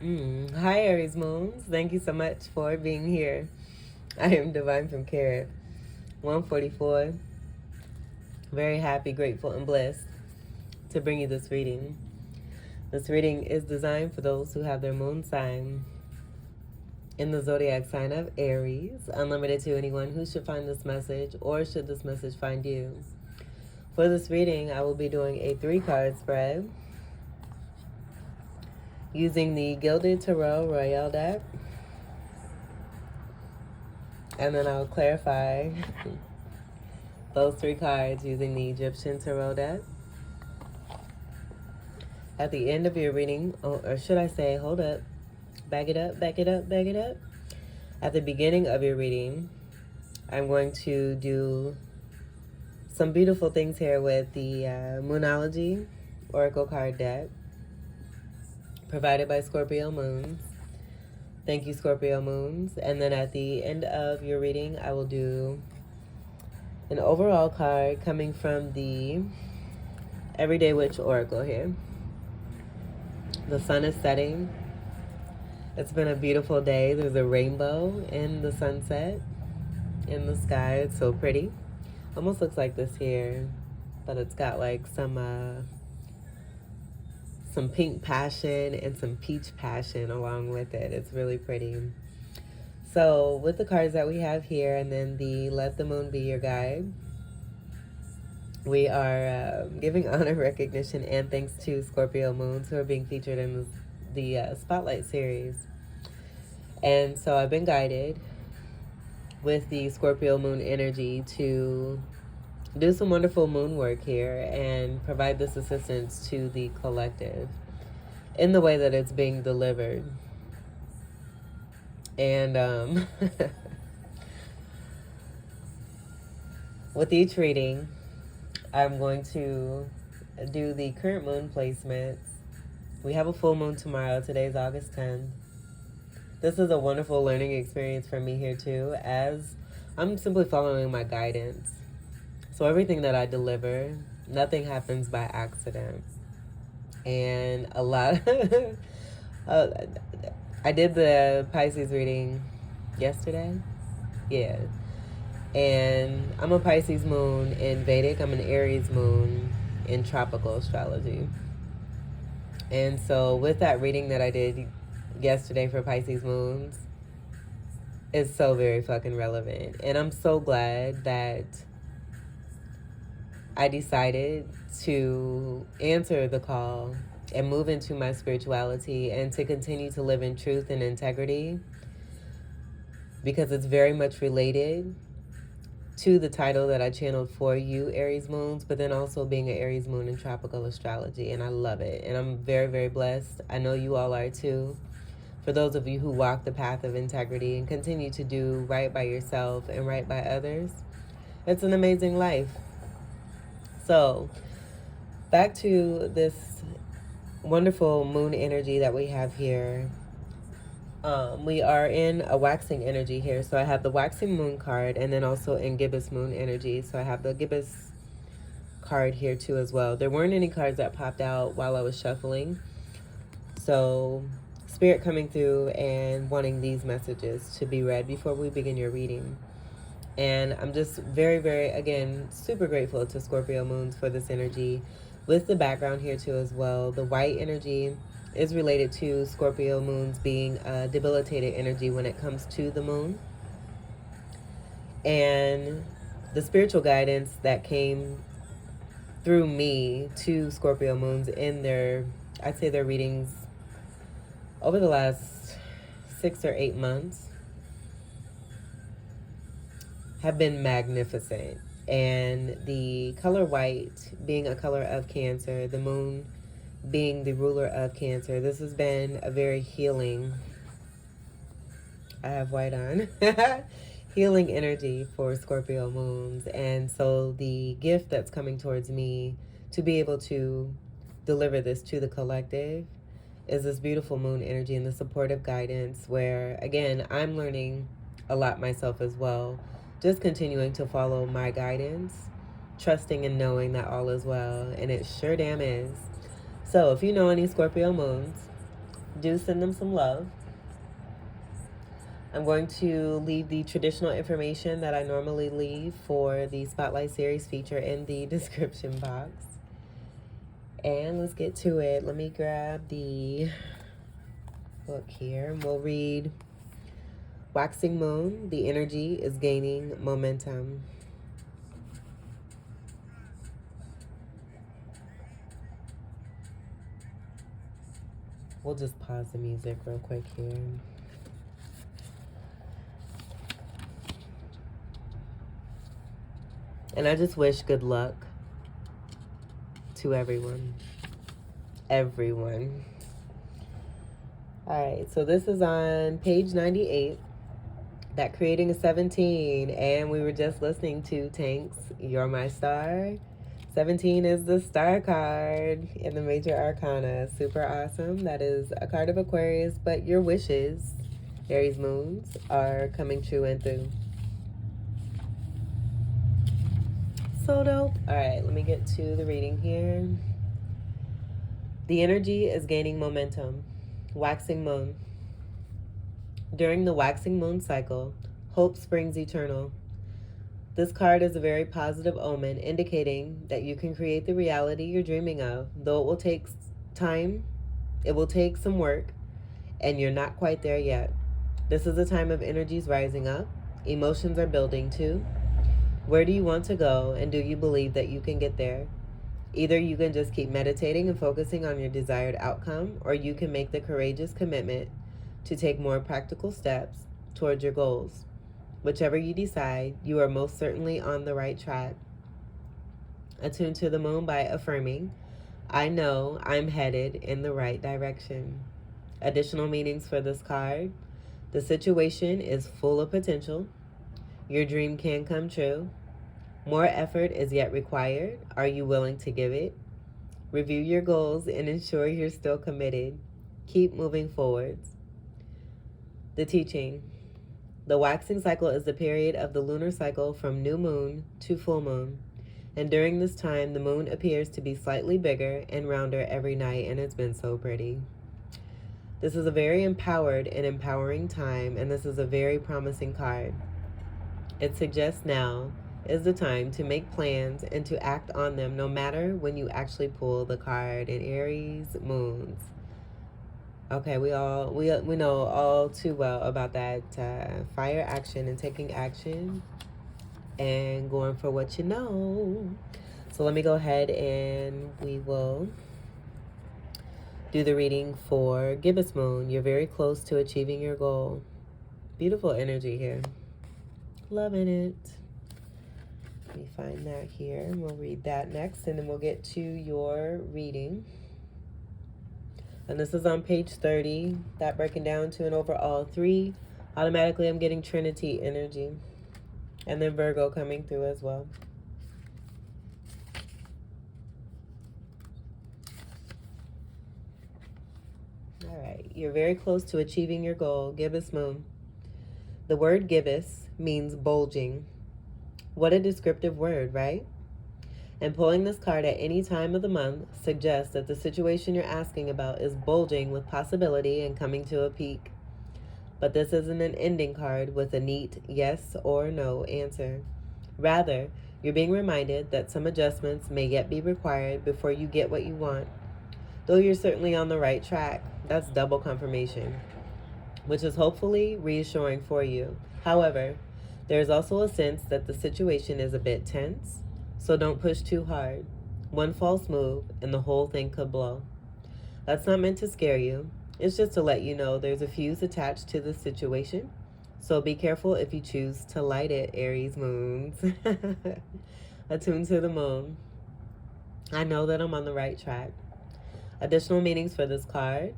Hi, Aries Moons. Thank you so much for being here. I am Divine from Carrot 144. Very happy, grateful, and blessed to bring you this reading. This reading is designed for those who have their moon sign in the zodiac sign of Aries, unlimited to anyone who should find this message or should this message find you. For this reading, I will be doing a 3-card spread using the Gilded Tarot Royale deck. And then I'll clarify those 3 cards using the Egyptian Tarot deck. At the end of your reading, or should I say, hold up, back it up. At the beginning of your reading, I'm going to do some beautiful things here with the Moonology Oracle card deck provided by Scorpio Moons. Thank you, Scorpio Moons. And then at the end of your reading, I will do an overall card coming from the Everyday Witch Oracle here. The sun is setting. It's been a beautiful day. There's a rainbow in the sunset in the sky. It's so pretty. Almost looks like this here, but it's got like some pink passion and some peach passion along with it. It's really pretty. So with the cards that we have here and then the Let the Moon Be Your Guide, we are giving honor, recognition, and thanks to Scorpio Moons who are being featured in the Spotlight series. And so I've been guided with the Scorpio Moon energy to do some wonderful moon work here and provide this assistance to the collective in the way that it's being delivered. And with each reading, I'm going to do the current moon placements. We have a full moon tomorrow. Today's August 10th. This is a wonderful learning experience for me here too, as I'm simply following my guidance. So everything that I deliver, nothing happens by accident. And a lot I did the Pisces reading yesterday. Yeah. And I'm a Pisces moon in Vedic. I'm an Aries moon in tropical astrology. And so with that reading that I did yesterday for Pisces moons, it's so very fucking relevant. And I'm so glad that I decided to answer the call and move into my spirituality and to continue to live in truth and integrity, because it's very much related to the title that I channeled for you, Aries Moons, but then also being an Aries Moon in tropical astrology. And I love it. And I'm very, very blessed. I know you all are too. For those of you who walk the path of integrity and continue to do right by yourself and right by others, it's an amazing life. So, back to this wonderful moon energy that we have here. We are in a waxing energy here. So I have the waxing moon card and then also in gibbous moon energy. So I have the gibbous card here too as well. There weren't any cards that popped out while I was shuffling. So Spirit coming through and wanting these messages to be read before we begin your reading. And I'm just very, very, again, super grateful to Scorpio Moons for this energy. With the background here too as well, the white energy is related to Scorpio Moons being a debilitated energy when it comes to the moon. And the spiritual guidance that came through me to Scorpio Moons in their, I'd say their readings over the last 6 or 8 months have been magnificent. And the color white being a color of Cancer, the moon being the ruler of Cancer, this has been a very healing, I have white on, healing energy for Scorpio Moons. And so the gift that's coming towards me to be able to deliver this to the collective is this beautiful moon energy and the supportive guidance where, again, I'm learning a lot myself as well. Just continuing to follow my guidance, trusting and knowing that all is well, and it sure damn is. So if you know any Scorpio moons, do send them some love. I'm going to leave the traditional information that I normally leave for the Spotlight Series feature in the description box. And let's get to it. Let me grab the book here and we'll read Waxing Moon. The energy is gaining momentum. We'll just pause the music real quick here. And I just wish good luck to everyone. Everyone. All right, so this is on page 98. That creating a 17. And we were just listening to Tank's You're My Star. 17 is the star card in the major arcana. Super awesome. That is a card of Aquarius, but your wishes, Aries moons, are coming true and through. So dope. All right, let me get to the reading here. The energy is gaining momentum. Waxing moon. During the waxing moon cycle, hope springs eternal. This card is a very positive omen, indicating that you can create the reality you're dreaming of, though it will take time, it will take some work, and you're not quite there yet. This is a time of energies rising up. Emotions are building too. Where do you want to go, and do you believe that you can get there? Either you can just keep meditating and focusing on your desired outcome, or you can make the courageous commitment to take more practical steps towards your goals. Whichever you decide, you are most certainly on the right track. Attune to the moon by affirming, I know I'm headed in the right direction. Additional meanings for this card. The situation is full of potential. Your dream can come true. More effort is yet required. Are you willing to give it? Review your goals and ensure you're still committed. Keep moving forwards. The teaching. The waxing cycle is the period of the lunar cycle from new moon to full moon. And during this time, the moon appears to be slightly bigger and rounder every night, and it's been so pretty. This is a very empowered and empowering time, and this is a very promising card. It suggests now is the time to make plans and to act on them, no matter when you actually pull the card in Aries moons. Okay, we know all too well about that fire action and taking action and going for what you know. So let me go ahead and we will do the reading for Gibbous Moon. You're very close to achieving your goal. Beautiful energy here. Loving it. Let me find that here and we'll read that next and then we'll get to your reading. And this is on page 30, that breaking down to an overall 3. Automatically, I'm getting Trinity energy. And then Virgo coming through as well. All right, you're very close to achieving your goal, Gibbous Moon. The word gibbous means bulging. What a descriptive word, right? And pulling this card at any time of the month suggests that the situation you're asking about is bulging with possibility and coming to a peak. But this isn't an ending card with a neat yes or no answer. Rather, you're being reminded that some adjustments may yet be required before you get what you want. Though you're certainly on the right track, that's double confirmation, which is hopefully reassuring for you. However, there's also a sense that the situation is a bit tense. So don't push too hard. One false move and the whole thing could blow. That's not meant to scare you. It's just to let you know there's a fuse attached to the situation. So be careful if you choose to light it, Aries moons. Attune to the moon. I know that I'm on the right track. Additional meanings for this card.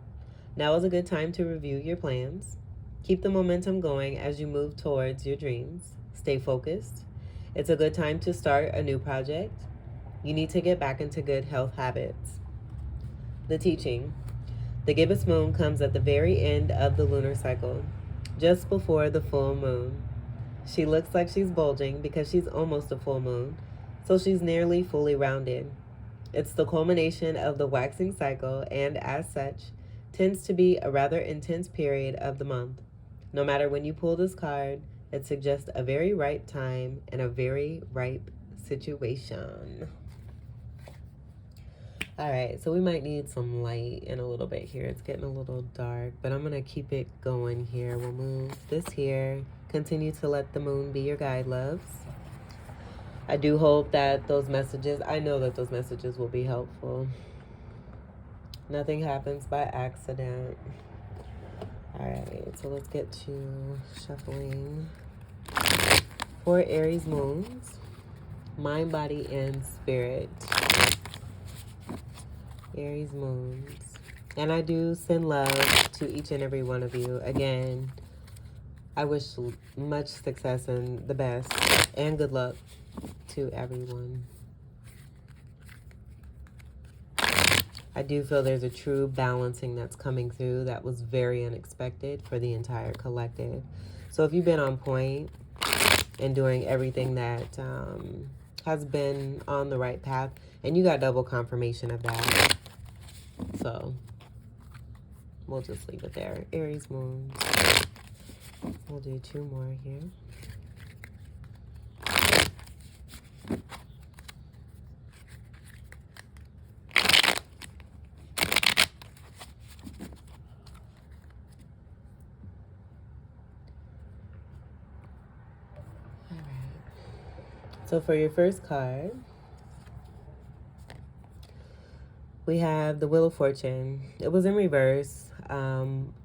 Now is a good time to review your plans. Keep the momentum going as you move towards your dreams. Stay focused. It's a good time to start a new project. You need to get back into good health habits. The teaching. The gibbous moon comes at the very end of the lunar cycle, just before the full moon. She looks like she's bulging because she's almost a full moon, so she's nearly fully rounded. It's the culmination of the waxing cycle, and as such, tends to be a rather intense period of the month. No matter when you pull this card, it suggests a very ripe time and a very ripe situation. All right, so we might need some light in a little bit here. It's getting a little dark, but I'm going to keep it going here. We'll move this here. Continue to let the moon be your guide, loves. I do hope that those messages, I know that those messages will be helpful. Nothing happens by accident. All right, so let's get to shuffling for Aries moons, mind, body, and spirit. Aries moons. And I do send love to each and every one of you. Again, I wish much success and the best and good luck to everyone. I do feel there's a true balancing that's coming through that was very unexpected for the entire collective. So if you've been on point and doing everything that has been on the right path, and you got double confirmation of that. So we'll just leave it there. Aries moons. We'll do 2 more here. All right. So for your first card, we have the Wheel of Fortune. It was in reverse.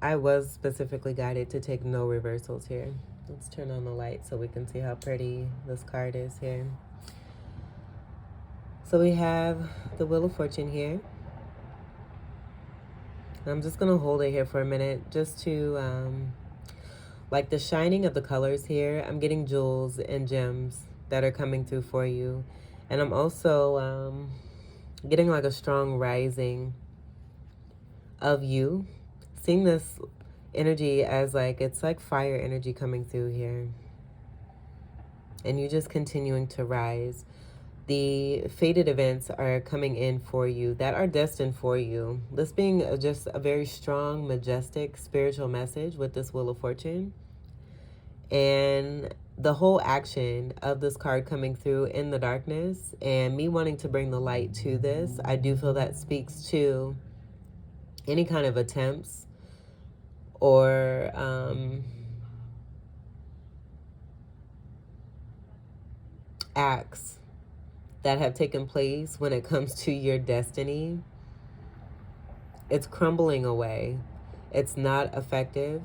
I was specifically guided to take no reversals here. Let's turn on the light so we can see how pretty this card is here. So we have the Wheel of Fortune here. I'm just going to hold it here for a minute just to, like the shining of the colors here. I'm getting jewels and gems that are coming through for you. And I'm also getting like a strong rising of you. Seeing this energy as like, it's like fire energy coming through here. And you just continuing to rise. The fated events are coming in for you that are destined for you. This being just a very strong, majestic, spiritual message with this Wheel of Fortune. And the whole action of this card coming through in the darkness and me wanting to bring the light to this, I do feel that speaks to any kind of attempts or acts that have taken place when it comes to your destiny. It's crumbling away. It's not effective.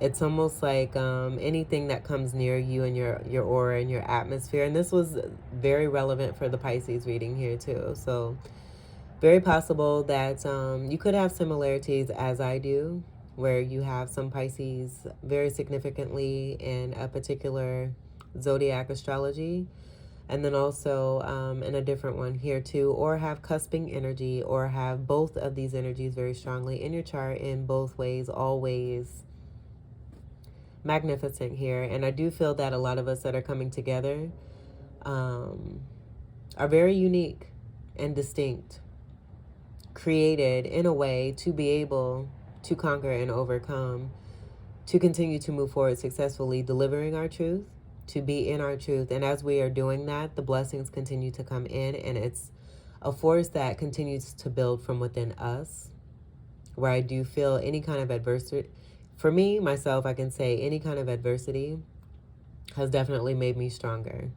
It's almost like anything that comes near you and your aura and your atmosphere. And this was very relevant for the Pisces reading here too. So very possible that you could have similarities as I do, where you have some Pisces very significantly in a particular zodiac astrology. And then also in a different one here too, or have cusping energy, or have both of these energies very strongly in your chart in both ways, always magnificent here. And I do feel that a lot of us that are coming together are very unique and distinct, created in a way to be able to conquer and overcome, to continue to move forward successfully, delivering our truth, to be in our truth. And as we are doing that, the blessings continue to come in, and it's a force that continues to build from within us, where I do feel any kind of adversity. For me, myself, I can say any kind of adversity has definitely made me stronger.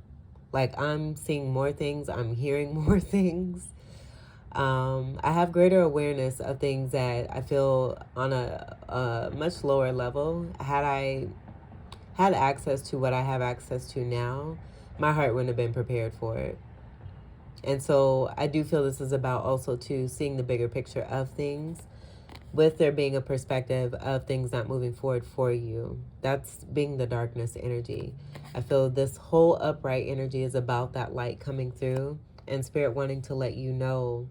Like, I'm seeing more things, I'm hearing more things. I have greater awareness of things that I feel on a much lower level. Had I had access to what I have access to now, my heart wouldn't have been prepared for it. And so I do feel this is about also too seeing the bigger picture of things, with there being a perspective of things not moving forward for you. That's being the darkness energy. I feel this whole upright energy is about that light coming through, and spirit wanting to let you know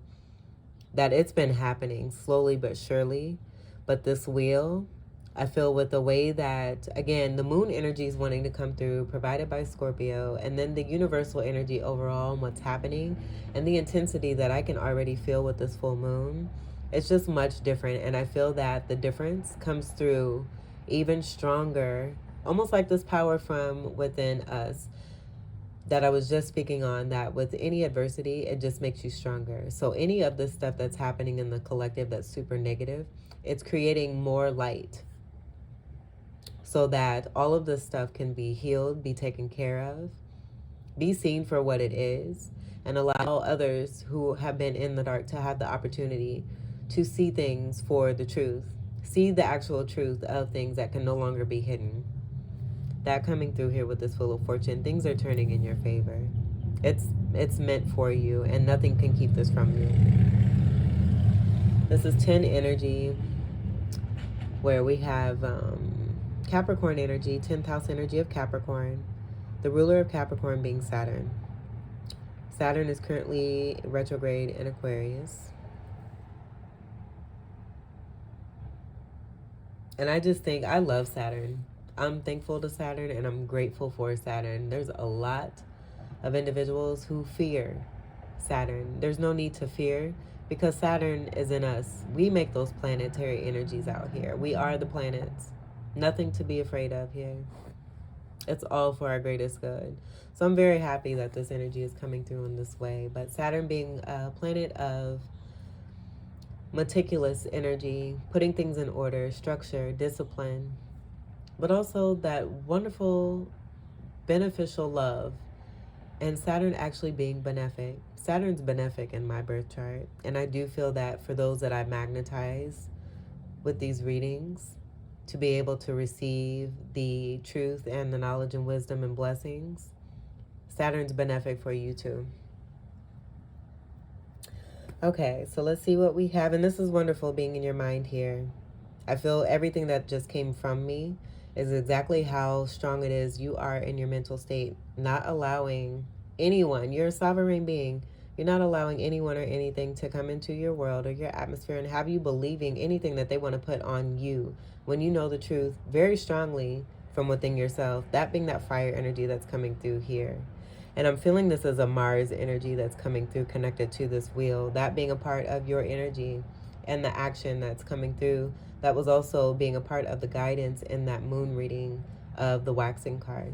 that it's been happening slowly but surely. But this wheel, I feel with the way that, again, the moon energy is wanting to come through, provided by Scorpio, and then the universal energy overall and what's happening, and the intensity that I can already feel with this full moon. It's just much different. And I feel that the difference comes through even stronger, almost like this power from within us that I was just speaking on, that with any adversity, it just makes you stronger. So any of the stuff that's happening in the collective that's super negative, it's creating more light so that all of this stuff can be healed, be taken care of, be seen for what it is, and allow others who have been in the dark to have the opportunity to see things for the truth, see the actual truth of things that can no longer be hidden. That coming through here with this Wheel of Fortune, things are turning in your favor. It's meant for you, and nothing can keep this from you. This is 10 energy, where we have Capricorn energy, 10th house energy of Capricorn. The ruler of Capricorn being Saturn. Saturn is currently retrograde in Aquarius. And I just think, I love Saturn. I'm thankful to Saturn, and I'm grateful for Saturn. There's a lot of individuals who fear Saturn. There's no need to fear, because Saturn is in us. We make those planetary energies out here. We are the planets. Nothing to be afraid of here. It's all for our greatest good. So I'm very happy that this energy is coming through in this way. But Saturn being a planet of meticulous energy, putting things in order, structure, discipline, but also that wonderful, beneficial love. And Saturn actually being benefic. Saturn's benefic in my birth chart. And I do feel that for those that I magnetize with these readings, to be able to receive the truth and the knowledge and wisdom and blessings, Saturn's benefic for you too. Okay, so let's see what we have. And this is wonderful being in your mind here. I feel everything that just came from me is exactly how strong it is you are in your mental state, not allowing anyone, you're a sovereign being, you're not allowing anyone or anything to come into your world or your atmosphere and have you believing anything that they want to put on you when you know the truth very strongly from within yourself, that being that fire energy that's coming through here. And I'm feeling this as a Mars energy that's coming through connected to this wheel, that being a part of your energy and the action that's coming through. That was also being a part of the guidance in that moon reading of the waxing card.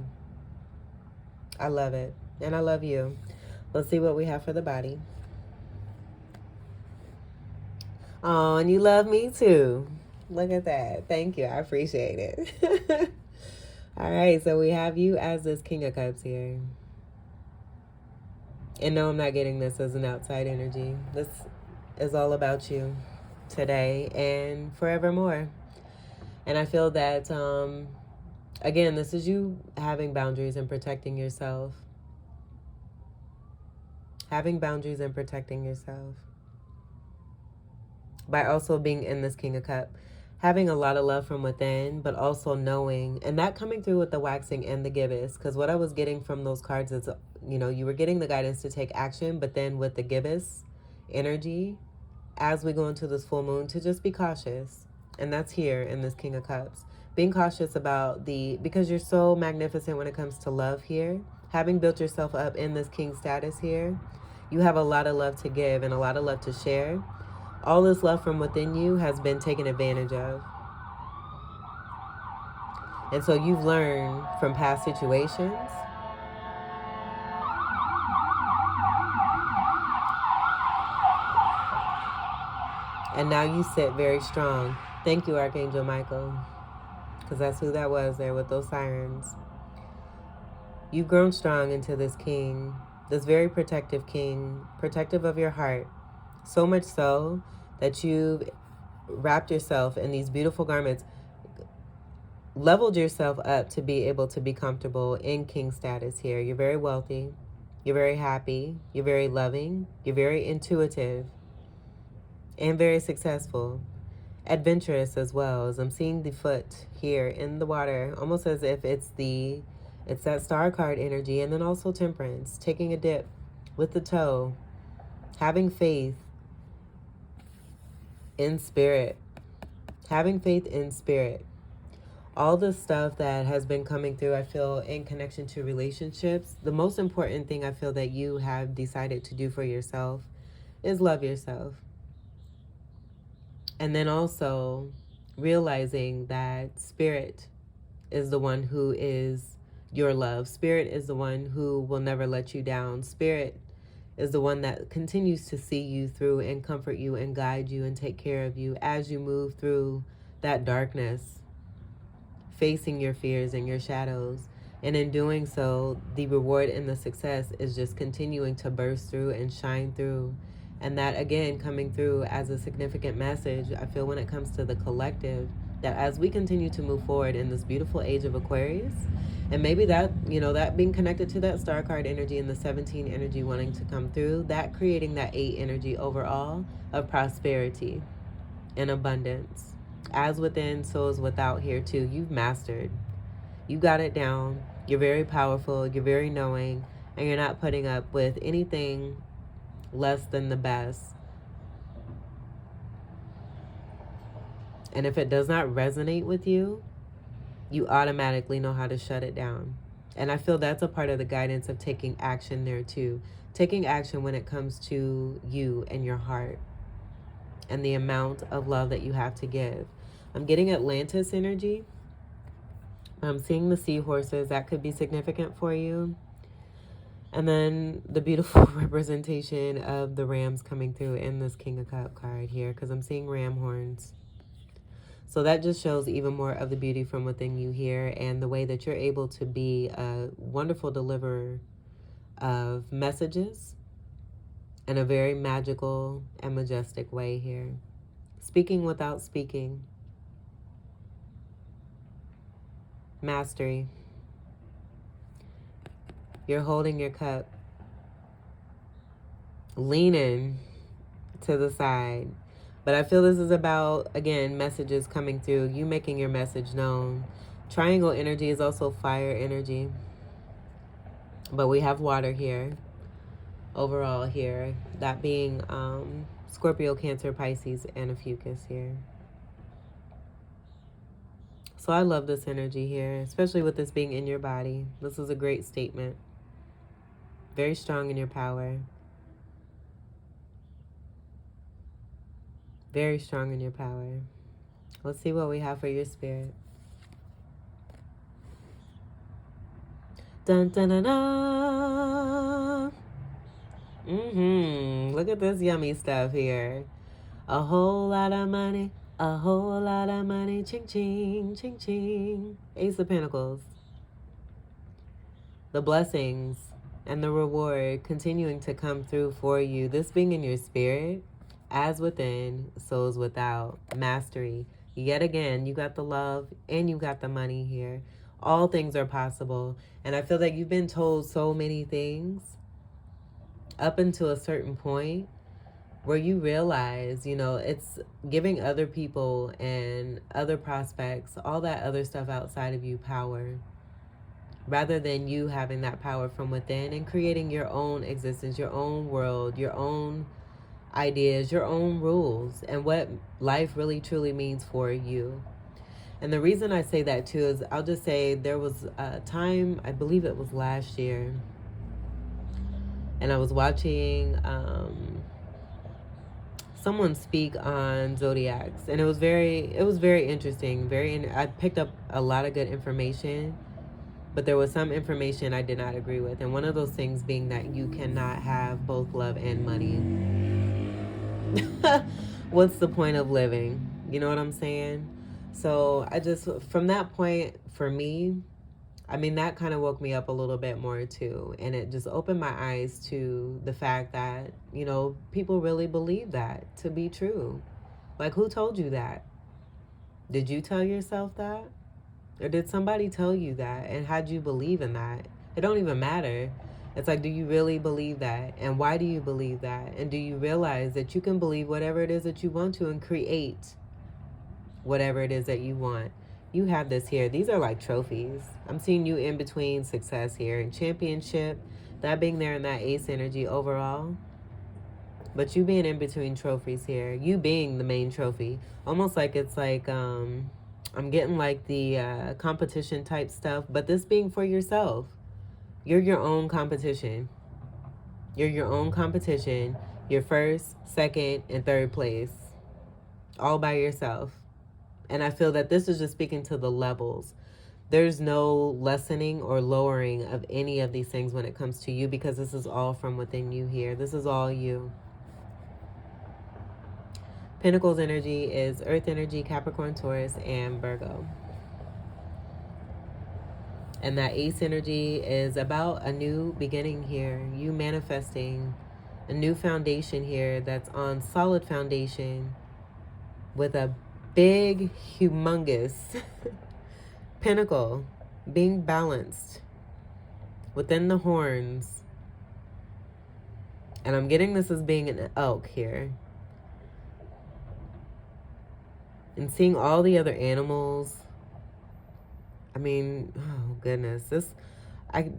I love it. And I love you. Let's see what we have for the body. Oh, and you love me too. Look at that. Thank you. I appreciate it. All right. So we have you as this King of Cups here. And no, I'm not getting this as an outside energy. This is all about you today and forevermore. And I feel that, again, this is you having boundaries and protecting yourself. Having boundaries and protecting yourself. By also being in this King of Cups. Having a lot of love from within, but also knowing, and that coming through with the waxing and the gibbous, because what I was getting from those cards is, you were getting the guidance to take action, but then with the gibbous energy, as we go into this full moon, to just be cautious. And that's here in this King of Cups. Being cautious about because you're so magnificent when it comes to love here, having built yourself up in this King status here, you have a lot of love to give and a lot of love to share. All this love from within you has been taken advantage of. And so you've learned from past situations. And now you sit very strong. Thank you, Archangel Michael. Because that's who that was there with those sirens. You've grown strong into this king. This very protective king. Protective of your heart. So much so that you've wrapped yourself in these beautiful garments, leveled yourself up to be able to be comfortable in king status here. You're very wealthy. You're very happy. You're very loving. You're very intuitive. And very successful. Adventurous as well, as I'm seeing the foot here in the water, almost as if it's that star card energy. And then also temperance, taking a dip with the toe, having faith in spirit, having faith in spirit. All the stuff that has been coming through, I feel, in connection to relationships, the most important thing I feel that you have decided to do for yourself is love yourself. And then also realizing that spirit is the one who is your love. Spirit is the one who will never let you down. Spirit is the one that continues to see you through and comfort you and guide you and take care of you as you move through that darkness, facing your fears and your shadows. And in doing so, the reward and the success is just continuing to burst through and shine through. And that, again, coming through as a significant message, I feel when it comes to the collective, that as we continue to move forward in this beautiful age of Aquarius, and maybe that, that being connected to that star card energy and the 17 energy wanting to come through, that creating that 8 energy overall of prosperity and abundance. As within, so is without here too. You've mastered. You got it down. You're very powerful. You're very knowing. And you're not putting up with anything less than the best. And if it does not resonate with you, you automatically know how to shut it down. And I feel that's a part of the guidance of taking action there too. Taking action when it comes to you and your heart and the amount of love that you have to give. I'm getting Atlantis energy. I'm seeing the seahorses. That could be significant for you. And then the beautiful representation of the rams coming through in this King of Cup card here, because I'm seeing ram horns. So that just shows even more of the beauty from within you here and the way that you're able to be a wonderful deliverer of messages in a very magical and majestic way here. Speaking without speaking. Mastery. You're holding your cup. Leaning to the side. But I feel this is about, again, messages coming through. You making your message known. Triangle energy is also fire energy. But we have water here. Overall here. That being Scorpio, Cancer, Pisces, and a Fucus here. So I love this energy here, especially with this being in your body. This is a great statement. Very strong in your power. Very strong in your power. Let's see what we have for your spirit. Dun dun dun dun. Look at this yummy stuff here. A whole lot of money. A whole lot of money. Ching ching. Ching ching. Ace of Pentacles. The blessings and the reward continuing to come through for you. This being in your spirit. As within, so is without. Mastery. Yet again, you got the love and you got the money here. All things are possible. And I feel that you've been told so many things up until a certain point where you realize, it's giving other people and other prospects, all that other stuff outside of you power. Rather than you having that power from within and creating your own existence, your own world, your own ideas, your own rules, and what life really truly means for you. And the reason I say that too is I'll just say there was a time, I believe it was last year, and I was watching someone speak on zodiacs, and it was very interesting. I picked up a lot of good information, but there was some information I did not agree with, and one of those things being that you cannot have both love and money. What's the point of living? You know what I'm saying? So I just, from that point, for me, that kind of woke me up a little bit more too. And it just opened my eyes to the fact that, people really believe that to be true. Like, who told you that? Did you tell yourself that? Or did somebody tell you that? And how'd you believe in that? It don't even matter. It's like, do you really believe that? And why do you believe that? And do you realize that you can believe whatever it is that you want to and create whatever it is that you want? You have this here. These are like trophies. I'm seeing you in between success here and championship, that being there in that ace energy overall. But you being in between trophies here, you being the main trophy. Almost like it's like, I'm getting like the competition type stuff, but this being for yourself. You're your own competition. You're your own competition. You're first, second, and third place. all by yourself. And I feel that this is just speaking to the levels. There's no lessening or lowering of any of these things when it comes to you, because this is all from within you here. This is all you. Pentacles energy is Earth energy, Capricorn, Taurus, and Virgo. And that Ace energy is about a new beginning here. You manifesting a new foundation here that's on solid foundation with a big, humongous pinnacle being balanced within the horns. And I'm getting this as being an elk here. And seeing all the other animals. I mean, oh goodness,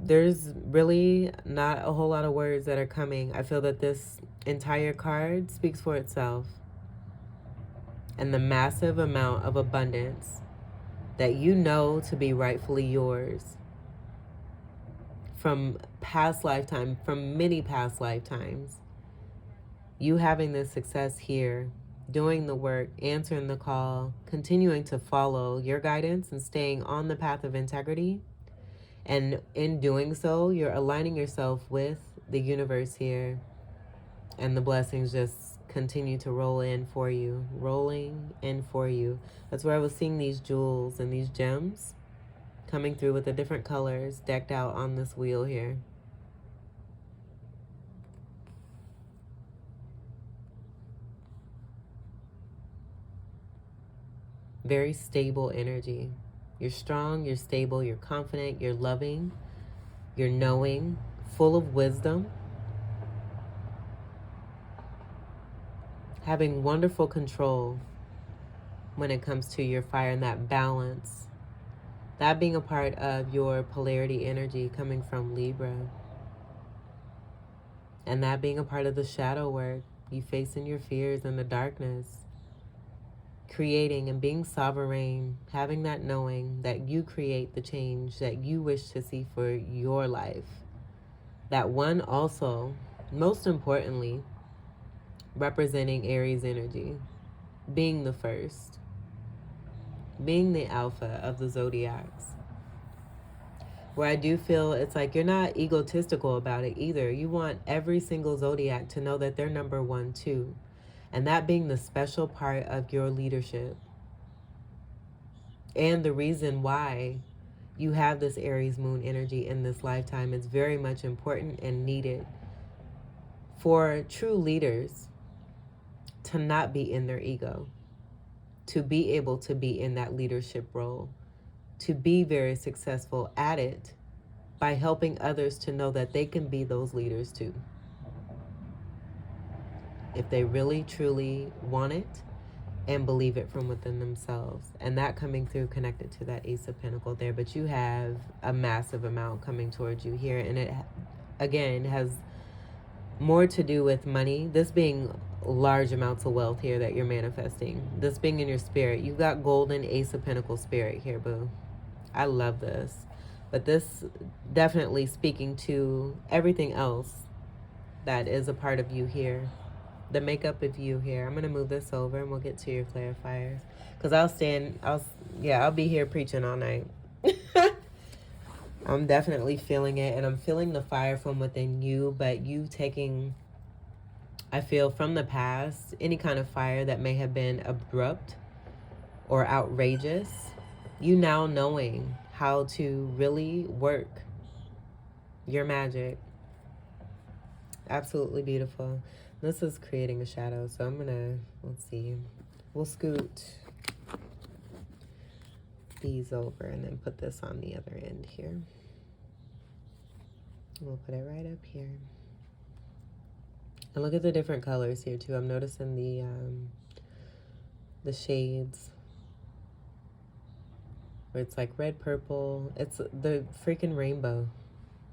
there's really not a whole lot of words that are coming. I feel that this entire card speaks for itself. And the massive amount of abundance that you know to be rightfully yours from past lifetime, from many past lifetimes. You having this success here, doing the work, answering the call, continuing to follow your guidance and staying on the path of integrity. And in doing so, you're aligning yourself with the universe here. And the blessings just continue to roll in for you. Rolling in for you. That's where I was seeing these jewels and these gems coming through with the different colors decked out on this wheel here. Very stable energy. You're strong, you're stable, you're confident, you're loving, you're knowing, full of wisdom, having wonderful control when it comes to your fire and that balance. That being a part of your polarity energy coming from Libra. And that being a part of the shadow work, you facing your fears and the darkness. Creating and being sovereign, having that knowing that you create the change that you wish to see for your life. That one also, most importantly, representing Aries energy, being the first, being the alpha of the zodiacs. Where I do feel it's like you're not egotistical about it either. You want every single zodiac to know that they're number one too. And that being the special part of your leadership. And the reason why you have this Aries moon energy in this lifetime is very much important and needed for true leaders to not be in their ego, to be able to be in that leadership role, to be very successful at it by helping others to know that they can be those leaders too. If they really, truly want it and believe it from within themselves. And that coming through connected to that Ace of Pentacles there. But you have a massive amount coming towards you here. And it, again, has more to do with money. This being large amounts of wealth here that you're manifesting. This being in your spirit. You've got golden Ace of Pentacles spirit here, boo. I love this. But this definitely speaking to everything else that is a part of you here. The makeup of you here. I'm going to move this over and we'll get to your clarifiers. Because I'll be here preaching all night. I'm definitely feeling it. And I'm feeling the fire from within you. But you taking, I feel, from the past, any kind of fire that may have been abrupt or outrageous. You now knowing how to really work your magic. Absolutely beautiful. This is creating a shadow, so I'm gonna, let's see, we'll scoot these over and then put this on the other end here. We'll put it right up here. And look at the different colors here too. I'm noticing the shades where it's like red, purple. It's the freaking rainbow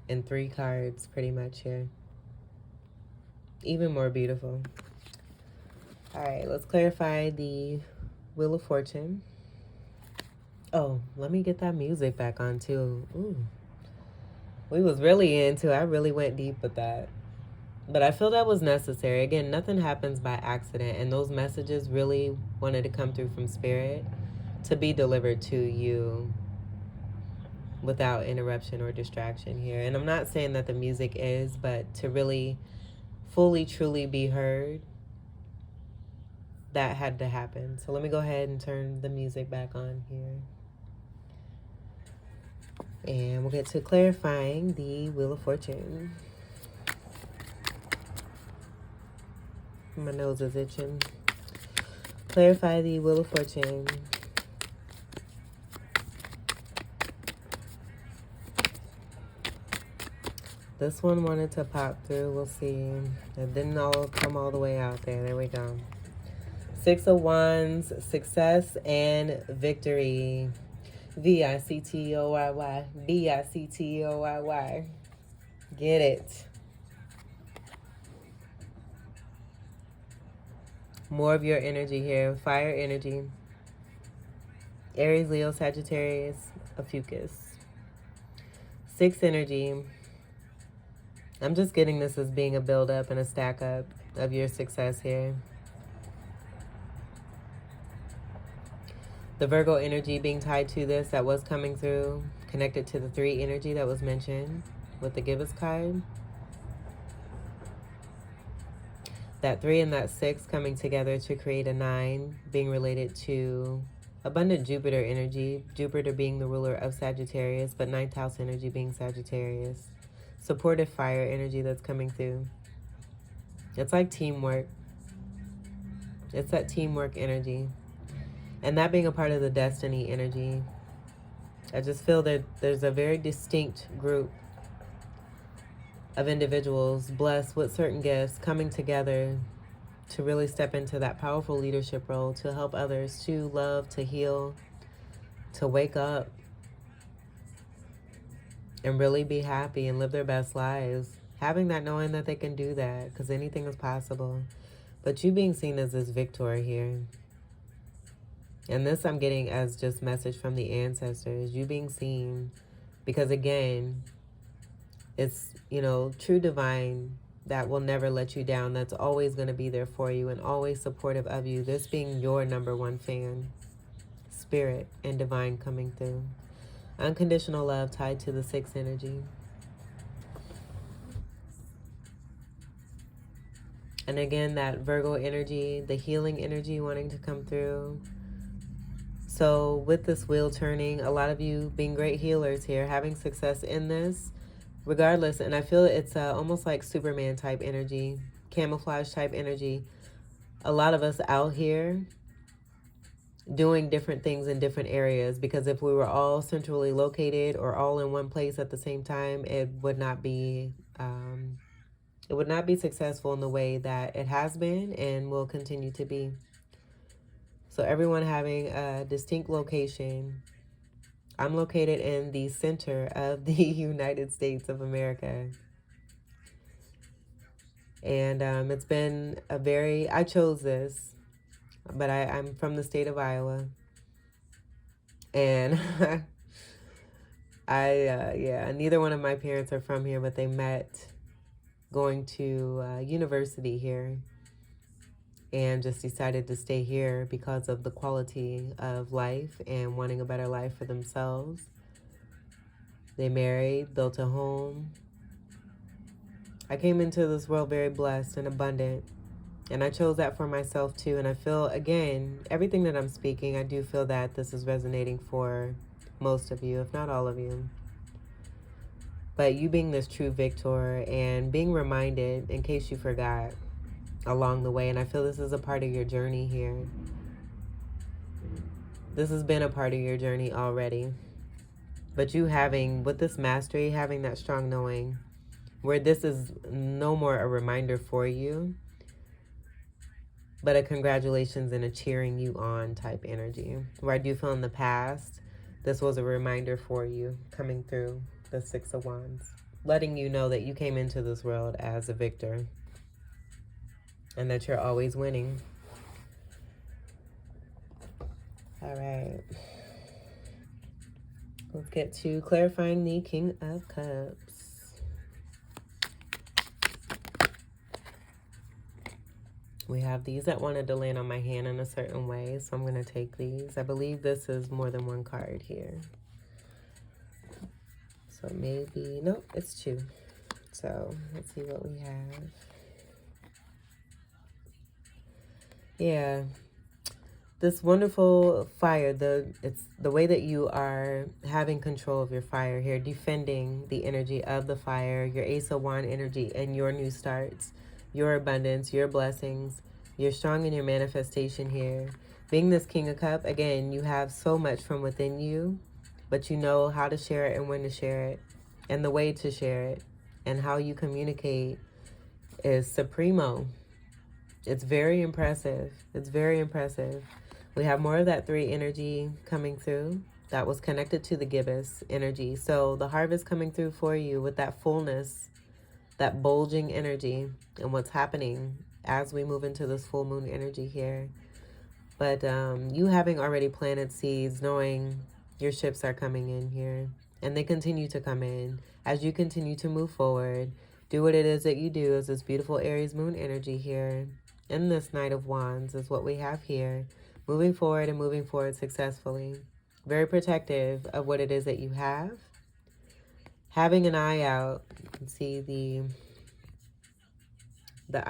in 3 cards pretty much here. Even more beautiful. All right, let's clarify the Wheel of Fortune. Oh, let me get that music back on too. Ooh. We was really into, I really went deep with that. But I feel that was necessary. Again, nothing happens by accident. And those messages really wanted to come through from spirit to be delivered to you without interruption or distraction here. And I'm not saying that the music is, but to really fully, truly be heard, that had to happen. So let me go ahead and turn the music back on here. And we'll get to clarifying the Wheel of Fortune. My nose is itching. Clarify the Wheel of Fortune. This one wanted to pop through. We'll see. It didn't all come all the way out there. There we go. 6 of Wands, success and victory. Victory. Victory. Get it. More of your energy here. Fire energy. Aries, Leo, Sagittarius, Ophiuchus. 6 energy. I'm just getting this as being a build up and a stack up of your success here. The Virgo energy being tied to this, that was coming through, connected to the 3 energy that was mentioned with the Give Us card. That 3 and that 6 coming together to create a 9, being related to abundant Jupiter energy. Jupiter being the ruler of Sagittarius, but 9th house energy being Sagittarius. Supportive fire energy that's coming through. It's like teamwork. It's that teamwork energy. And that being a part of the destiny energy. I just feel that there's a very distinct group of individuals blessed with certain gifts coming together to really step into that powerful leadership role, to help others, to love, to heal, to wake up and really be happy and live their best lives. Having that knowing that they can do that, because anything is possible. But you being seen as this victor here. And this I'm getting as just message from the ancestors. You being seen, because again, it's, you know, true divine that will never let you down. That's always going to be there for you and always supportive of you. This being your #1 fan. Spirit and divine coming through. Unconditional love tied to the 6 energy. And again, that Virgo energy, the healing energy wanting to come through. So with this wheel turning, a lot of you being great healers here, having success in this, regardless. And I feel it's almost like Superman type energy, camouflage type energy. A lot of us out here doing different things in different areas, because if we were all centrally located or all in one place at the same time, it would not be successful in the way that it has been and will continue to be. So everyone having a distinct location. I'm located in the center of the United States of America. And it's been a very, I chose this, but I'm from the state of Iowa. And yeah, neither one of my parents are from here, but they met going to university here. And just decided to stay here because of the quality of life and wanting a better life for themselves. They married, built a home. I came into this world very blessed and abundant. And I chose that for myself too. And I feel, again, everything that I'm speaking, I do feel that this is resonating for most of you, if not all of you. But you being this true victor and being reminded, in case you forgot, along the way. And I feel this is a part of your journey here. This has been a part of your journey already. But you having, with this mastery, having that strong knowing, where this is no more a reminder for you, but a congratulations and a cheering you on type energy. Where I do feel in the past, this was a reminder for you coming through the 6 of Wands, letting you know that you came into this world as a victor. And that you're always winning. All right. Let's get to clarifying the King of Cups. We have these that wanted to land on my hand in a certain way, so I'm going to take these. I believe this is more than one card here. So maybe, nope, it's two. So let's see what we have. Yeah, this wonderful fire, it's the way that you are having control of your fire here, defending the energy of the fire, your Ace of Wands energy, and your new starts, your abundance, your blessings. You're strong in your manifestation here. Being this King of Cups, again, you have so much from within you, but you know how to share it and when to share it, and the way to share it, and how you communicate is supremo. It's very impressive. It's very impressive. We have more of that 3 energy coming through that was connected to the gibbous energy. So the harvest coming through for you with that fullness, that bulging energy, and what's happening as we move into this full moon energy here. But you having already planted seeds, knowing your ships are coming in here, and they continue to come in as you continue to move forward. Do what it is that you do as this beautiful Aries moon energy here. In this Knight of Wands is what we have here. Moving forward and moving forward successfully. Very protective of what it is that you have. Having an eye out. You can see the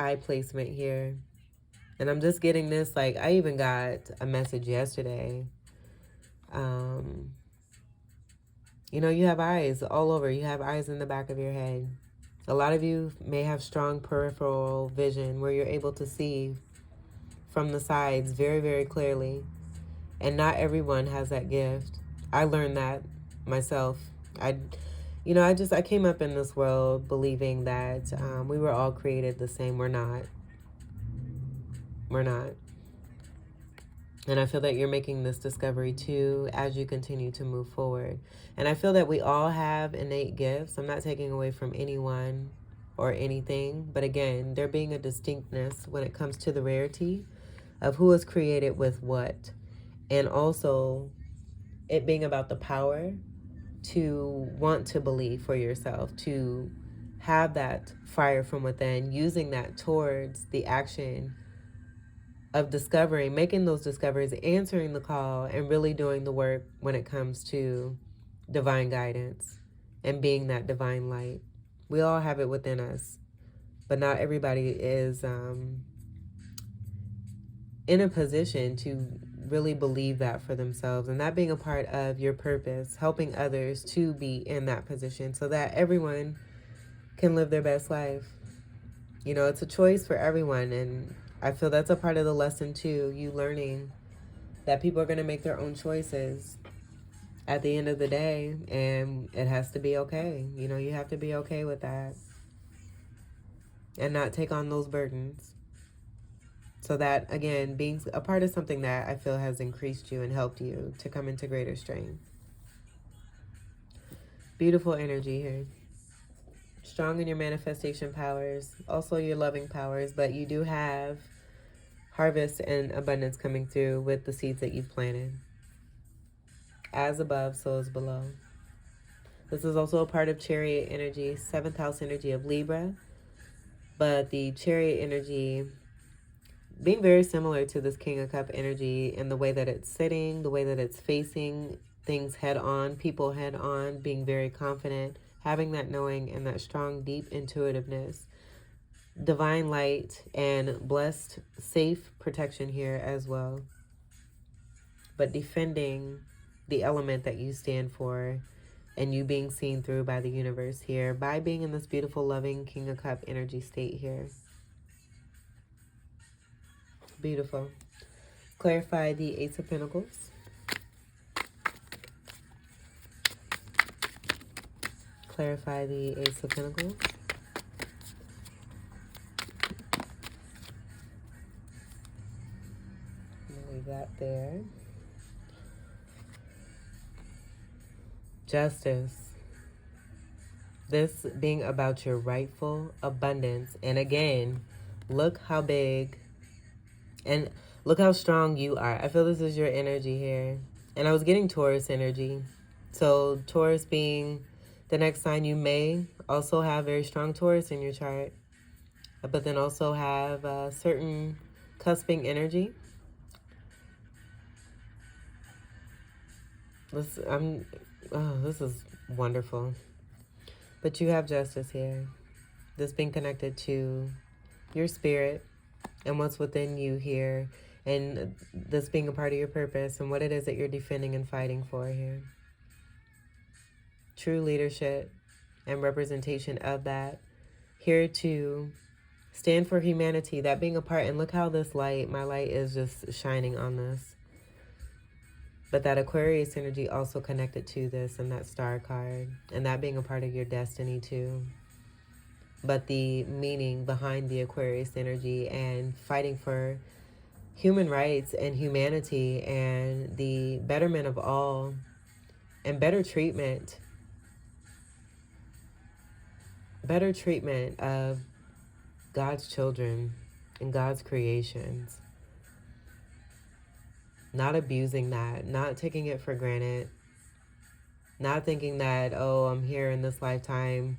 eye placement here. And I'm just getting this, like, I even got a message yesterday. You know, you have eyes all over. You have eyes in the back of your head. A lot of you may have strong peripheral vision where you're able to see from the sides very, very clearly. And not everyone has that gift. I learned that myself. I came up in this world believing that we were all created the same. We're not. We're not. And I feel that you're making this discovery too as you continue to move forward. And I feel that we all have innate gifts. I'm not taking away from anyone or anything. But again, there being a distinctness when it comes to the rarity of who is created with what. And also it being about the power to want to believe for yourself, to have that fire from within, using that towards the action of discovering, making those discoveries, answering the call, and really doing the work when it comes to divine guidance and being that divine light. We all have it within us, but not everybody is in a position to really believe that for themselves, and that being a part of your purpose, helping others to be in that position so that everyone can live their best life. You know, it's a choice for everyone, and I feel that's a part of the lesson too, you learning that people are going to make their own choices at the end of the day, and it has to be okay. You know, you have to be okay with that and not take on those burdens. So that, again, being a part of something that I feel has increased you and helped you to come into greater strength. Beautiful energy here. Strong in your manifestation powers, also your loving powers, but you do have harvest and abundance coming through with the seeds that you've planted. As above, so is below. This is also a part of Chariot energy, 7th house energy of Libra, but the Chariot energy being very similar to this King of Cup energy in the way that it's sitting, the way that it's facing things head on, people head on, being very confident, having that knowing and that strong, deep intuitiveness, divine light, and blessed, safe protection here as well. But defending the element that you stand for and you being seen through by the universe here by being in this beautiful, loving King of Cup energy state here. Beautiful. Clarify the Ace of Pentacles. Clarify the Ace of Pentacles. Leave that there. Justice. This being about your rightful abundance. And again, look how big and look how strong you are. I feel this is your energy here. And I was getting Taurus energy. So Taurus being the next sign, you may also have very strong Taurus in your chart. But then also have certain cusping energy. This is wonderful. But you have justice here. This being connected to your spirit and what's within you here, and this being a part of your purpose and what it is that you're defending and fighting for here. True leadership and representation of that. Here to stand for humanity, that being a part, and look how this light, my light is just shining on this. But that Aquarius energy also connected to this and that star card, and that being a part of your destiny too. But the meaning behind the Aquarius energy and fighting for human rights and humanity and the betterment of all and better treatment of God's children and God's creations. Not abusing that, not taking it for granted, not thinking that, oh, I'm here in this lifetime.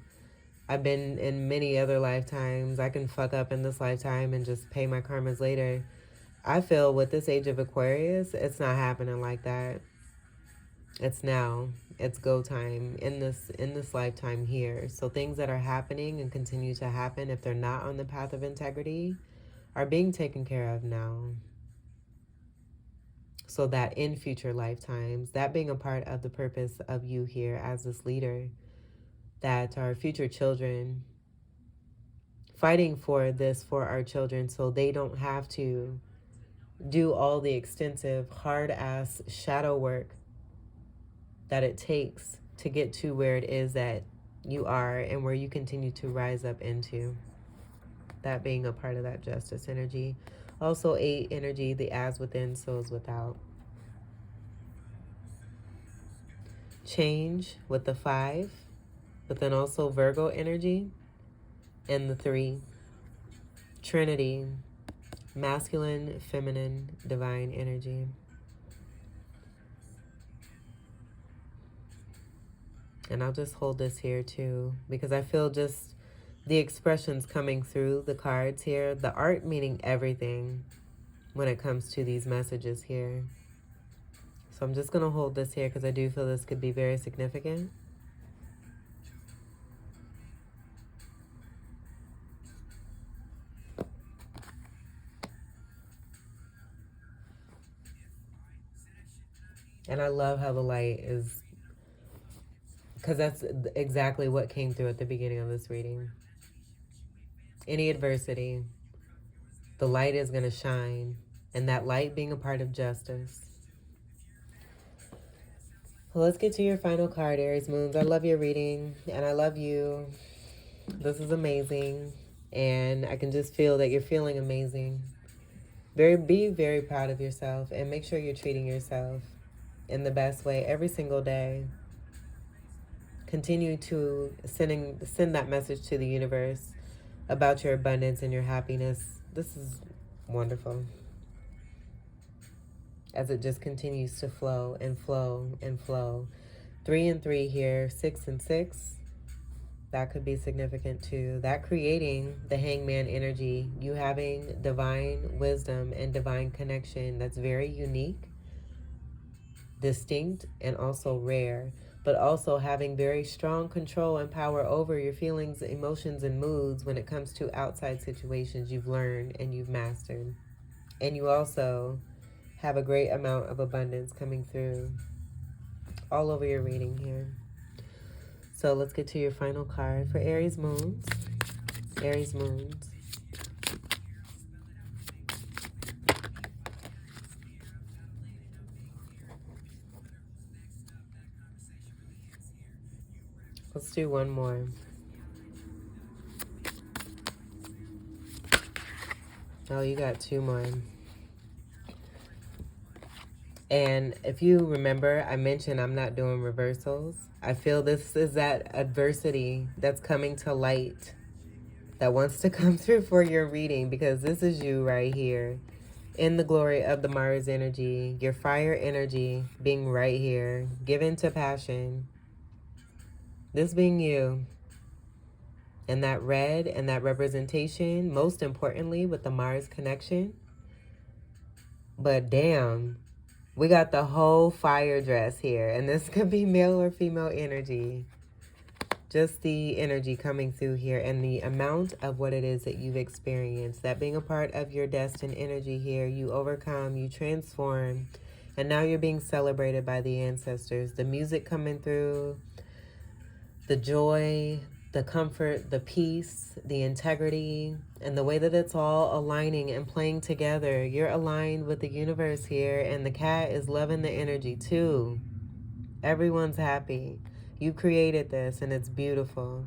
I've been in many other lifetimes. I can fuck up in this lifetime and just pay my karmas later. I feel with this age of Aquarius, it's not happening like that. It's now. It's go time in this lifetime here. So things that are happening and continue to happen, if they're not on the path of integrity, are being taken care of now. So that in future lifetimes, that being a part of the purpose of you here as this leader, that our future children, fighting for this for our children so they don't have to do all the extensive, hard-ass shadow work that it takes to get to where it is that you are and where you continue to rise up into. That being a part of that justice energy. Also 8 energy, the as within, so is without. Change with the 5, but then also Virgo energy and the 3. Trinity, masculine, feminine, divine energy. And I'll just hold this here too, because I feel just the expressions coming through the cards here, the art meaning everything when it comes to these messages here. So I'm just going to hold this here because I do feel this could be very significant. And I love how the light is, because that's exactly what came through at the beginning of this reading. Any adversity, the light is going to shine, and that light being a part of justice. Well, let's get to your final card, Aries Moons. I love your reading, and I love you. This is amazing, and I can just feel that you're feeling amazing. Be very proud of yourself, and make sure you're treating yourself in the best way every single day. Continue to send that message to the universe about your abundance and your happiness. This is wonderful. As it just continues to flow and flow and flow. 3 and 3 here, 6 and 6. That could be significant too. That creating the hangman energy, you having divine wisdom and divine connection that's very unique, distinct, and also rare, but also having very strong control and power over your feelings, emotions, and moods when it comes to outside situations you've learned and you've mastered. And you also have a great amount of abundance coming through all over your reading here. So let's get to your final card for Aries Moons. Aries Moons. Let's do one more. Oh, you got 2 more. And if you remember, I mentioned I'm not doing reversals. I feel this is that adversity that's coming to light that wants to come through for your reading, because this is you right here in the glory of the Mars energy, your fire energy being right here, given to passion. This being you. And that red and that representation, most importantly with the Mars connection, But damn, we got the whole fire dress here. And this could be male or female energy. Just the energy coming through here and the amount of what it is that you've experienced. That being a part of your destined energy here. You overcome, you transform, and now you're being celebrated by the ancestors. The music coming through, the joy, the comfort, the peace, the integrity, and the way that it's all aligning and playing together. You're aligned with the universe here, and the cat is loving the energy too. Everyone's happy. You created this, and it's beautiful.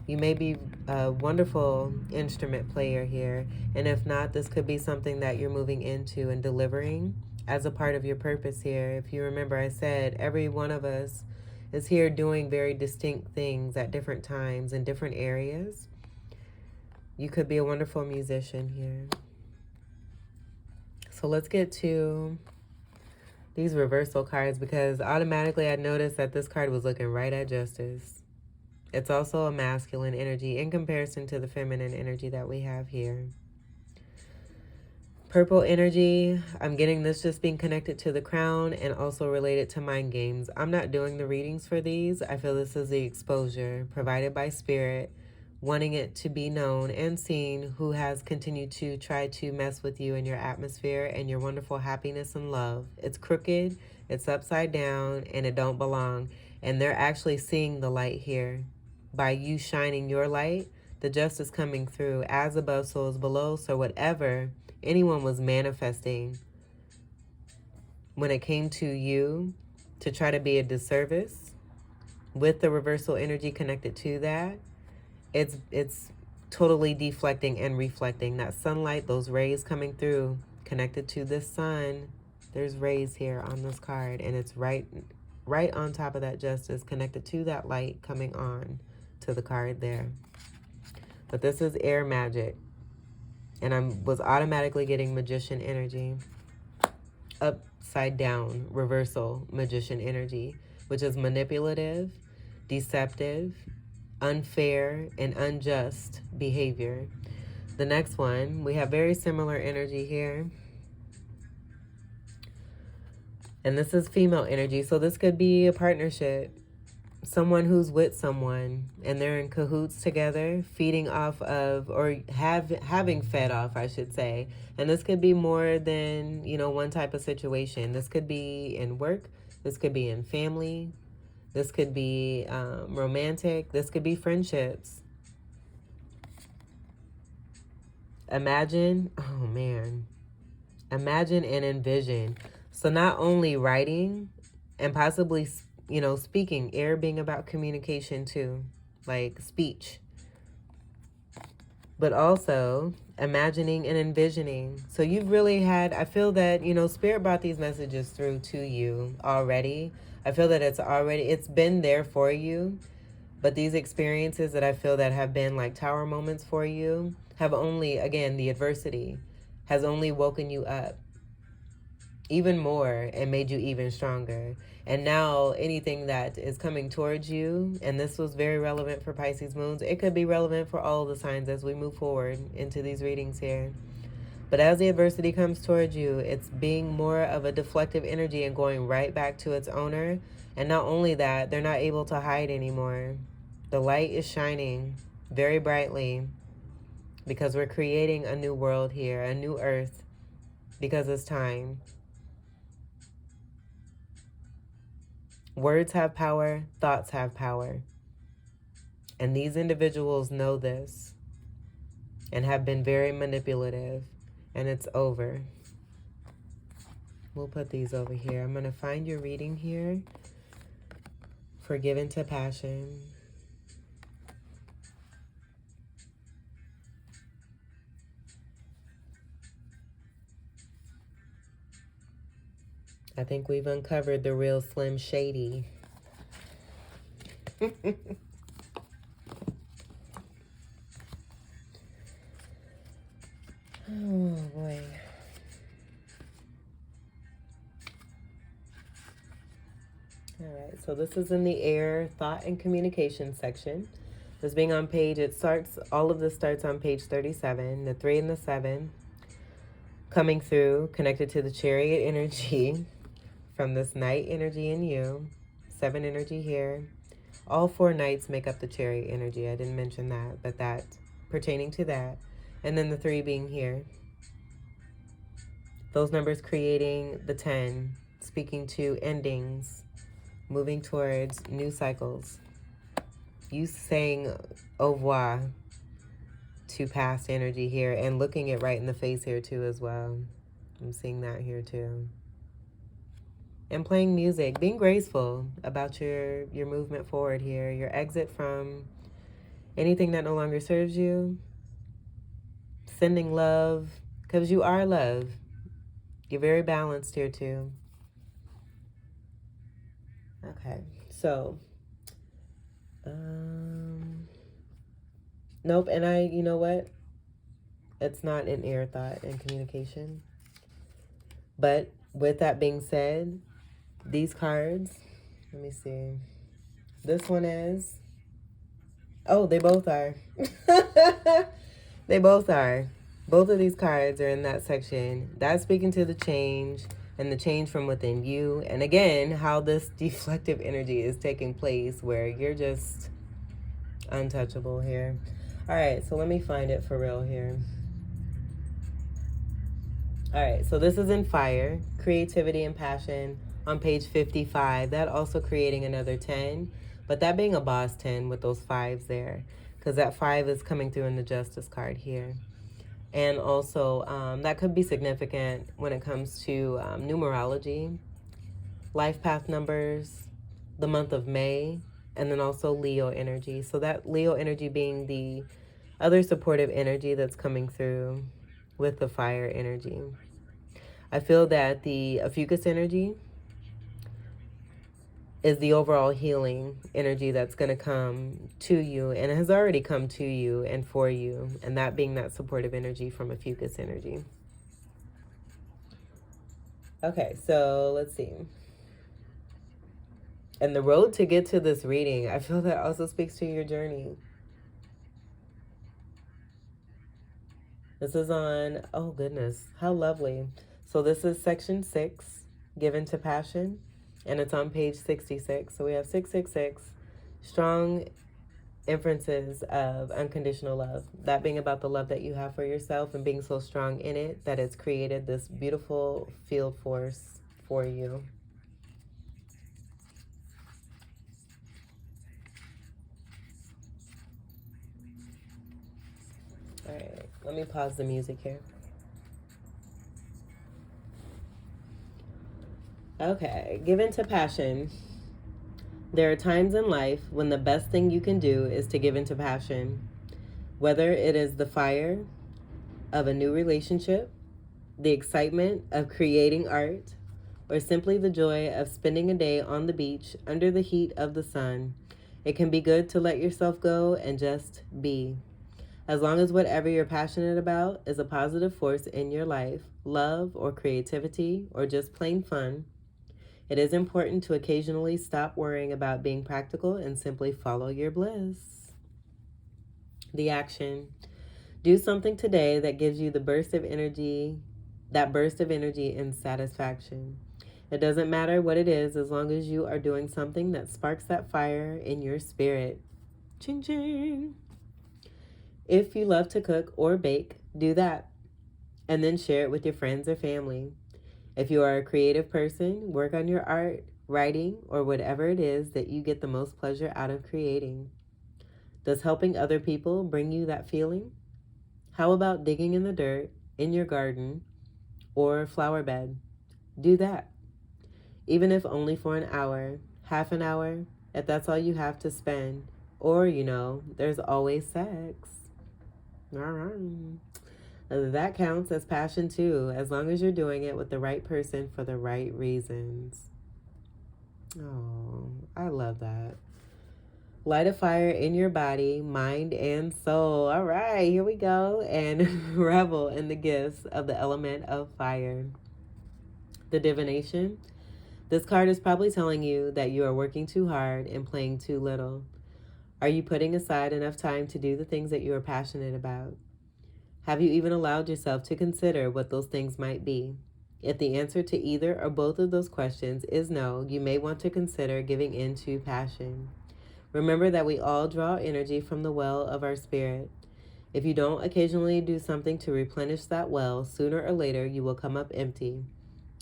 You may be a wonderful instrument player here, and if not, this could be something that you're moving into and delivering as a part of your purpose here. If you remember, I said every one of us is here doing very distinct things at different times in different areas. You could be a wonderful musician here. So let's get to these reversal cards, because automatically I noticed that this card was looking right at justice. It's also a masculine energy in comparison to the feminine energy that we have here. Purple energy, I'm getting this just being connected to the crown and also related to mind games. I'm not doing the readings for these. I feel this is the exposure provided by spirit, wanting it to be known and seen who has continued to try to mess with you and your atmosphere and your wonderful happiness and love. It's crooked, it's upside down, and it don't belong. And they're actually seeing the light here. By you shining your light, the justice coming through. As above, so is below. So whatever anyone was manifesting when it came to you to try to be a disservice, with the reversal energy connected to that, it's totally deflecting and reflecting. That sunlight, those rays coming through, connected to this sun. There's rays here on this card, and it's right on top of that justice, connected to that light coming on to the card there. But this is air magic, and I was automatically getting magician energy. Upside down reversal magician energy, which is manipulative, deceptive, unfair, and unjust behavior. The next one, we have very similar energy here. And this is female energy. So this could be a partnership. Someone who's with someone and they're in cahoots together, feeding off of, or having fed off, I should say. And this could be more than, one type of situation. This could be in work. This could be in family. This could be romantic. This could be friendships. Imagine, oh man, imagine and envision. So not only writing and possibly, speaking, air being about communication too, like speech, but also imagining and envisioning. So you've really had, I feel that, Spirit brought these messages through to you already. I feel that it's been there for you, but these experiences that I feel that have been like tower moments for you have only, again, the adversity has only woken you up even more and made you even stronger. And now anything that is coming towards you, and this was very relevant for Pisces moons, it could be relevant for all the signs as we move forward into these readings here. But as the adversity comes towards you, it's being more of a deflective energy and going right back to its owner. And not only that, they're not able to hide anymore. The light is shining very brightly because we're creating a new world here, a new earth, because it's time. Words have power, thoughts have power. And these individuals know this and have been very manipulative. And it's over. We'll put these over here. I'm going to find your reading here for Given to Passion. I think we've uncovered the real Slim Shady. Oh, boy. All right, so this is in the air, thought and communication section. This being on page, all of this starts on page 37, the 3 and the 7. coming through, connected to the chariot energy from this knight energy in you. 7 energy here. All 4 knights make up the chariot energy. I didn't mention that, but that pertaining to that. And then the 3 being here. Those numbers creating the 10, speaking to endings, moving towards new cycles. You saying au revoir to past energy here and looking it right in the face here too as well. I'm seeing that here too. And playing music, being graceful about your movement forward here, your exit from anything that no longer serves you, sending love, because you are love. You're very balanced here too. Okay, so, nope, and you know what? It's not an air thought and communication. But with that being said, these cards, let me see. This one is, oh, they both are. They both are. Both of these cards are in that section. That's speaking to the change and the change from within you. And again, how this deflective energy is taking place where you're just untouchable here. All right, so let me find it for real here. All right, so this is in fire, creativity and passion on page 55. That also creating another 10, but that being a boss 10 with those 5s there, because that 5 is coming through in the justice card here. And also that could be significant when it comes to numerology, life path numbers, the month of May, and then also Leo energy. So that Leo energy being the other supportive energy that's coming through with the fire energy. I feel that the Ophiuchus energy is the overall healing energy that's going to come to you and has already come to you and for you, and that being that supportive energy from Ophiuchus energy. Okay, so let's see. And the road to get to this reading, I feel that also speaks to your journey. This is on, oh goodness, how lovely. So this is section 6, given to passion, and it's on page 66. So we have 666, strong inferences of unconditional love. That being about the love that you have for yourself and being so strong in it that it's created this beautiful field force for you. All right, let me pause the music here. Okay, given to passion. There are times in life when the best thing you can do is to give into passion. Whether it is the fire of a new relationship, the excitement of creating art, or simply the joy of spending a day on the beach under the heat of the sun, it can be good to let yourself go and just be. As long as whatever you're passionate about is a positive force in your life, love or creativity or just plain fun, it is important to occasionally stop worrying about being practical and simply follow your bliss. The action. Do something today that gives you the burst of energy and satisfaction. It doesn't matter what it is as long as you are doing something that sparks that fire in your spirit. Ching ching. If you love to cook or bake, do that. And then share it with your friends or family. If you are a creative person, work on your art, writing, or whatever it is that you get the most pleasure out of creating. Does helping other people bring you that feeling? How about digging in the dirt, in your garden, or flower bed? Do that. Even if only for an hour, half an hour, if that's all you have to spend. Or, there's always sex. All right. That counts as passion too, as long as you're doing it with the right person for the right reasons. Oh, I love that. Light a fire in your body, mind, and soul. All right, here we go. And revel in the gifts of the element of fire. The divination. This card is probably telling you that you are working too hard and playing too little. Are you putting aside enough time to do the things that you are passionate about? Have you even allowed yourself to consider what those things might be? If the answer to either or both of those questions is no, you may want to consider giving in to passion. Remember that we all draw energy from the well of our spirit. If you don't occasionally do something to replenish that well, sooner or later you will come up empty.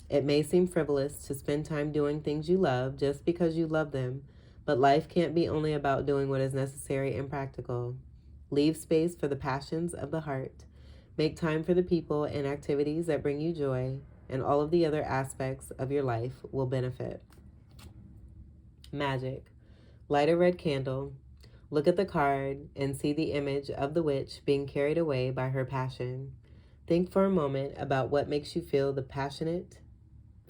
It may seem frivolous to spend time doing things you love just because you love them, but life can't be only about doing what is necessary and practical. Leave space for the passions of the heart. Make time for the people and activities that bring you joy, and all of the other aspects of your life will benefit. Magic. Light a red candle. Look at the card and see the image of the witch being carried away by her passion. Think for a moment about what makes you feel the passionate.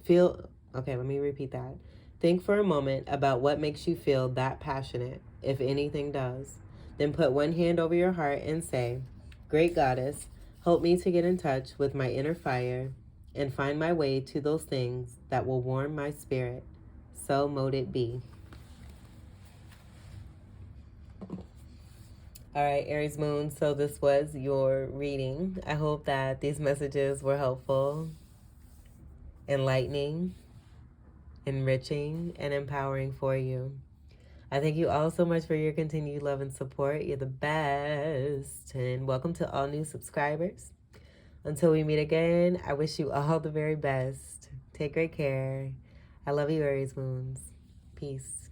Okay, let me repeat that. Think for a moment about what makes you feel that passionate, if anything does. Then put one hand over your heart and say, Great Goddess, help me to get in touch with my inner fire and find my way to those things that will warm my spirit. So mote it be. All right, Aries Moon, so this was your reading. I hope that these messages were helpful, enlightening, enriching, and empowering for you. I thank you all so much for your continued love and support. You're the best. And welcome to all new subscribers. Until we meet again, I wish you all the very best. Take great care. I love you, Aries Moons. Peace.